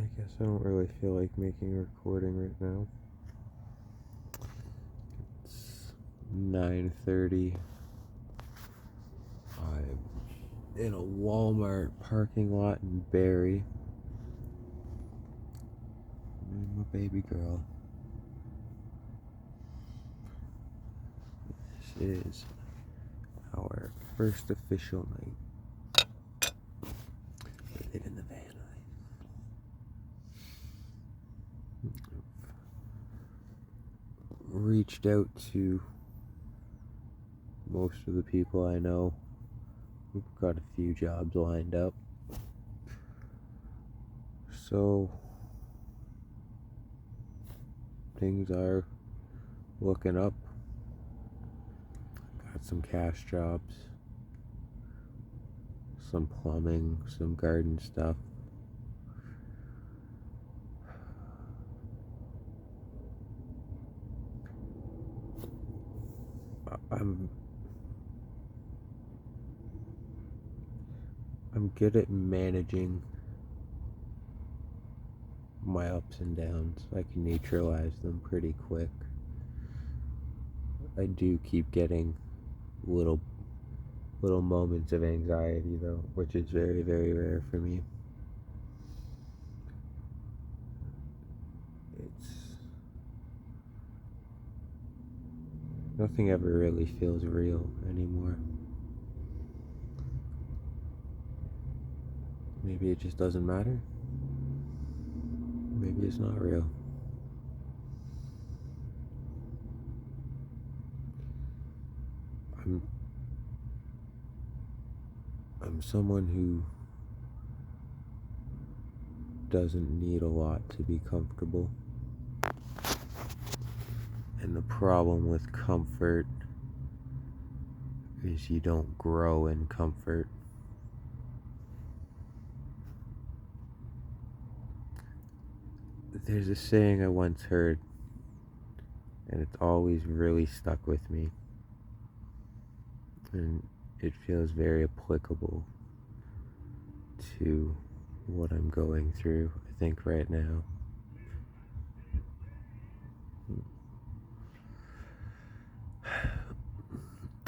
I guess I don't really feel like making a recording right now. It's 9:30. I'm in a Walmart parking lot in Barrie. And my baby girl. This is our first official night. We live in the van. Reached out to most of the people I know. We've got a few jobs lined up. So things are looking up. Got some cash jobs, some plumbing, some garden stuff. I'm good at managing my ups and downs. I can neutralize them pretty quick. I do keep getting little moments of anxiety though, which is very, very rare for me. Nothing ever really feels real anymore. Maybe it just doesn't matter. Maybe it's not real. I'm someone who doesn't need a lot to be comfortable. And the problem with comfort is you don't grow in comfort. There's a saying I once heard, and it's always really stuck with me. And it feels very applicable to what I'm going through, I think, right now.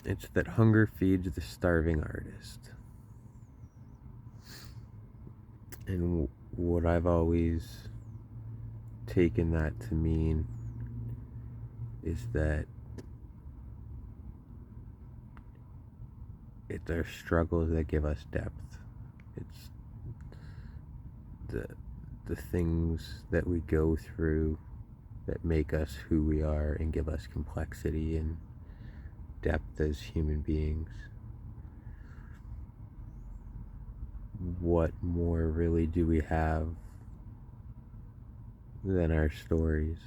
It's that hunger feeds the starving artist. And what I've always taken that to mean is that it's our struggles that give us depth. It's the things that we go through that make us who we are and give us complexity and depth as human beings. What more really do we have than our stories?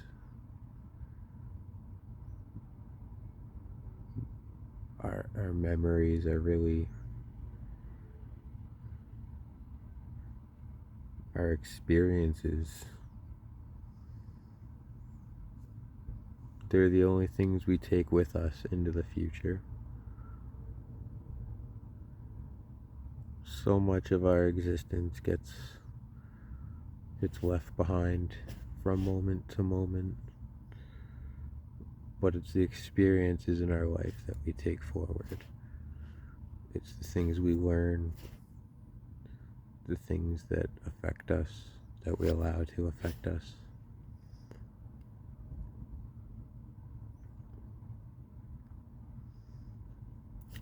Our memories are really our experiences. They're the only things we take with us into the future. So much of our existence gets left behind from moment to moment, but it's the experiences in our life that we take forward. It's the things we learn, the things that affect us, that we allow to affect us.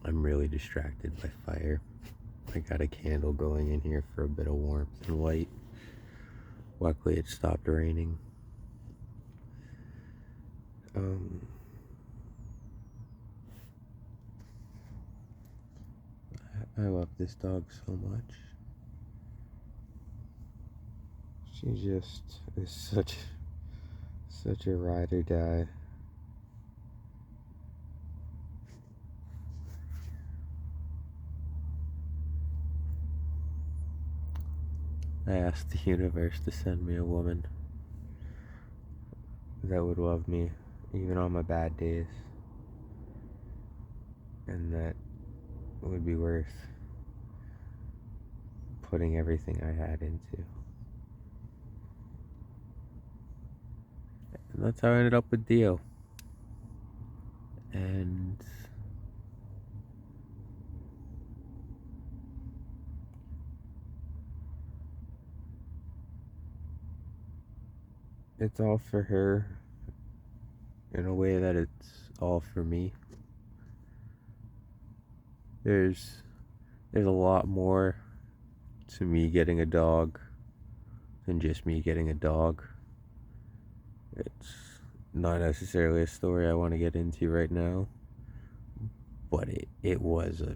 I'm really distracted by fire. I got a candle going in here for a bit of warmth and light. Luckily it stopped raining. I love this dog so much. She just is such a ride or die. I asked the universe to send me a woman that would love me even on my bad days, and that would be worth putting everything I had into. And that's how I ended up with Dio. And it's all for her in a way that it's all for me. There's a lot more to me getting a dog than just me getting a dog. It's not necessarily a story I want to get into right now, but it was a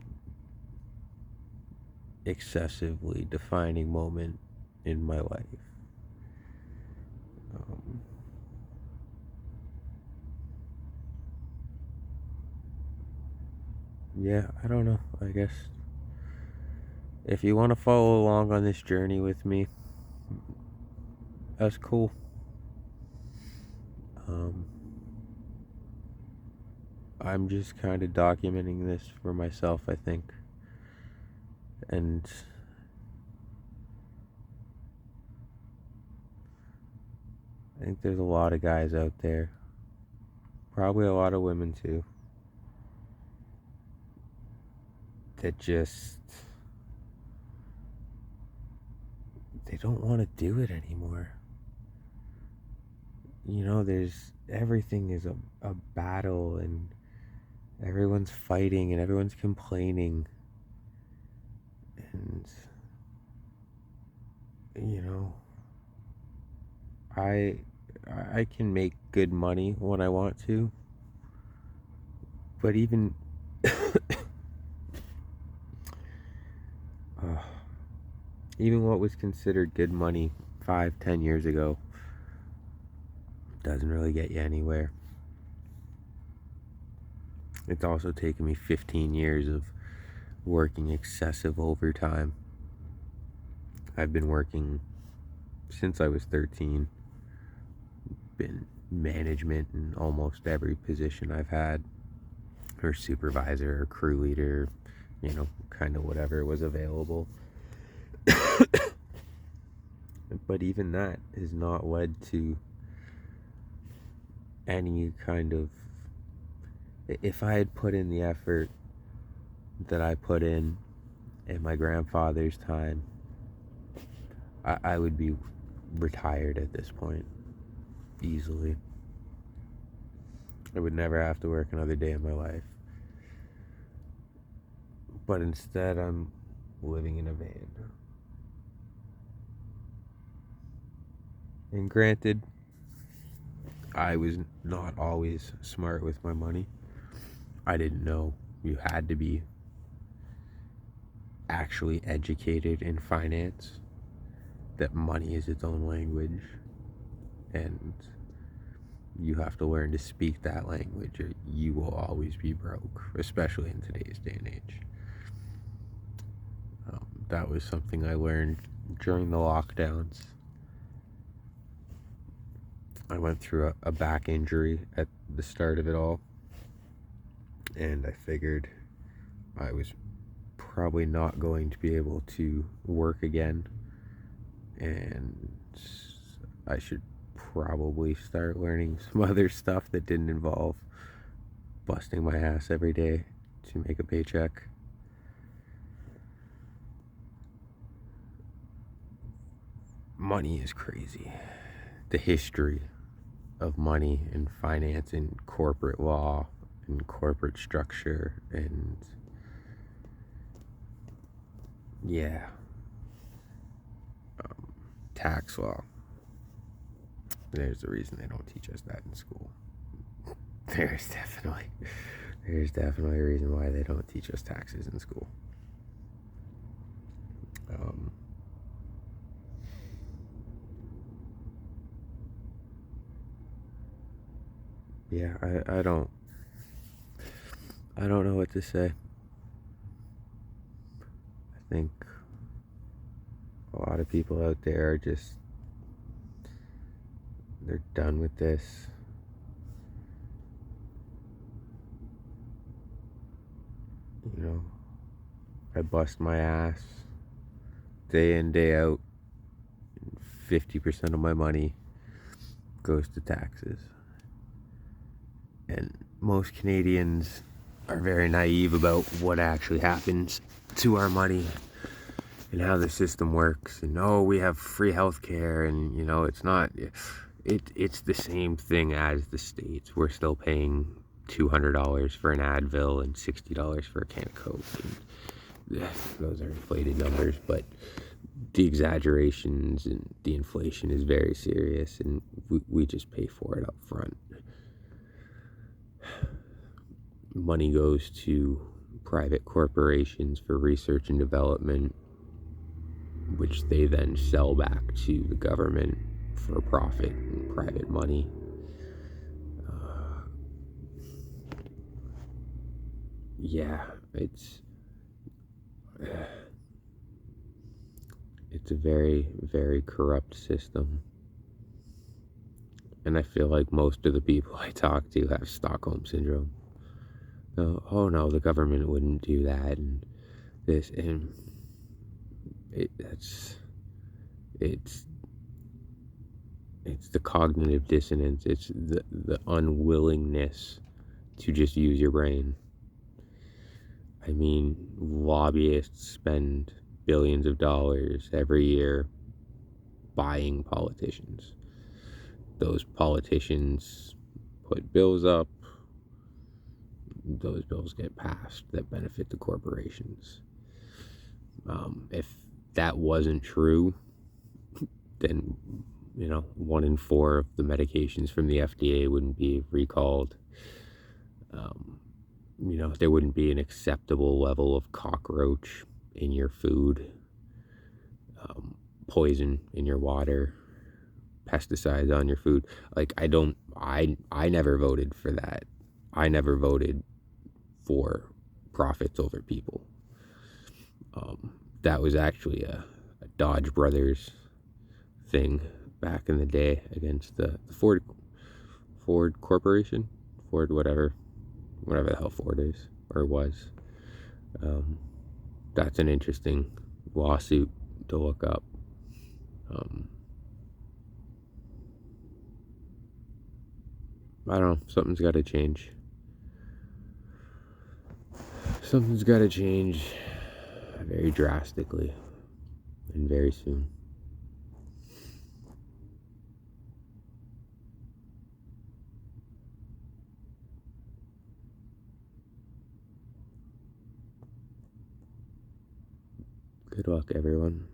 excessively defining moment in my life. Yeah, I don't know. I guess if you want to follow along on this journey with me, that's cool. I'm just kind of documenting this for myself, I think. And I think there's a lot of guys out there, probably a lot of women too, that just, they don't want to do it anymore. You know, everything is a battle, and everyone's fighting and everyone's complaining. And, you know, I can make good money when I want to, but even even what was considered good money 5-10 years ago doesn't really get you anywhere. It's also taken me 15 years of working excessive overtime. I've been working since I was 13. Been management in almost every position I've had, or supervisor or crew leader, you know, kind of whatever was available. But even that has not led to any kind of, if I had put in the effort that I put in my grandfather's time, I would be retired at this point easily. I would never have to work another day in my life. But instead, I'm living in a van. And granted, I was not always smart with my money. I didn't know you had to be actually educated in finance, that money is its own language, and you have to learn to speak that language or you will always be broke, especially in today's day and age. That was something I learned during the lockdowns. I went through a back injury at the start of it all, and I figured I was probably not going to be able to work again, and I should probably start learning some other stuff that didn't involve busting my ass every day to make a paycheck. Money is crazy. The history of money and finance and corporate law and corporate structure and tax law. There's a reason they don't teach us that in school. There's definitely a reason why they don't teach us taxes in school. I don't know what to say. I think a lot of people out there are just, they're done with this. You know, I bust my ass day in, day out, 50% of my money goes to taxes. And most Canadians are very naive about what actually happens to our money and how the system works. And oh, we have free healthcare, and you know, it's not. It's the same thing as the States. We're still paying $200 for an Advil and $60 for a can of Coke. And, those are inflated numbers, but the exaggerations and the inflation is very serious, and we just pay for it up front. Money goes to private corporations for research and development, which they then sell back to the government for profit and private money. Yeah, it's a very, very corrupt system. And I feel like most of the people I talk to have Stockholm Syndrome. Oh no, the government wouldn't do that, and this, and it's the cognitive dissonance. It's the unwillingness to just use your brain. I mean, lobbyists spend billions of dollars every year buying politicians. Those politicians put bills up. Those bills get passed that benefit the corporations. If that wasn't true, then, you know, 1 in 4 of the medications from the FDA wouldn't be recalled. You know, there wouldn't be an acceptable level of cockroach in your food, poison in your water, pesticides on your food. Like, I never voted for that. I never voted for profits over people. That was actually a Dodge Brothers thing back in the day against the Ford Corporation, Ford whatever the hell Ford is or was. That's an interesting lawsuit to look up. I don't know, something's got to change. Something's got to change very drastically and very soon. Good luck, everyone.